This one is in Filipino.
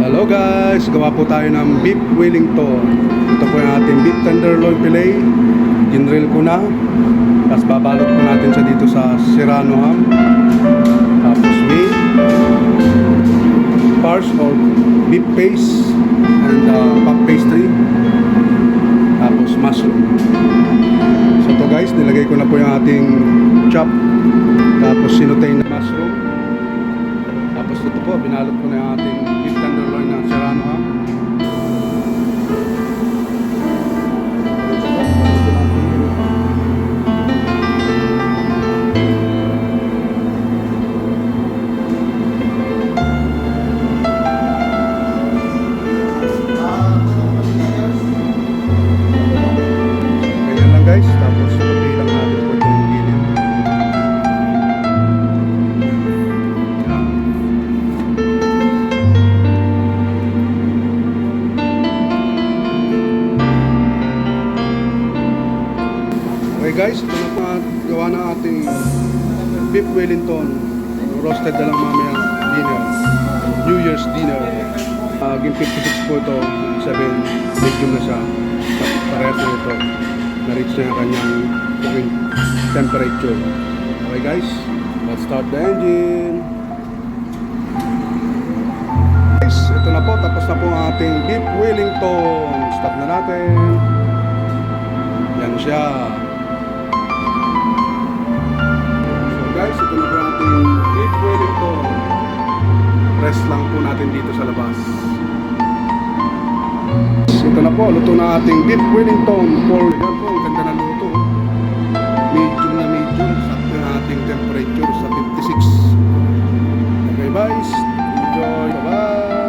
Hello guys, gawa po tayo ng beef Wellington. Ito po yung ating beef tenderloin fillet. Ginrill ko na. Tapos babalot po natin siya dito sa Serrano ham. Tapos with farce or beef paste and puff pastry. Tapos mushroom. So ito guys, nilagay ko na po yung ating chop. Tapos sinutay na mushroom. Tapos ito po, binalot ko na yung ating beef tenderloin na Serrano ham. Ganyan lang guys, tapos tuloy lang natin po itong gilid. Okay guys, ito na po gawa ng ating beef Wellington. Roasted na lang mamaya dinner. New Year's dinner. Game 56 po ito. Sabihin, medium na siya. Parehas na ito. Na-reach na yung kanyang cooking temperature. Okay guys, let's start the engine. Guys, ito na po. Tapos na po ang ating beef Wellington. Stop na natin. Yan siya. Guys, ito na po ating beef Wellington. Rest lang po natin dito sa labas. Ito na po, luto na ating beef Wellington. Yan po, ang ganda na luto. Medium na medium. Sakto na ating temperature sa 56. Okay guys, enjoy. Bye-bye.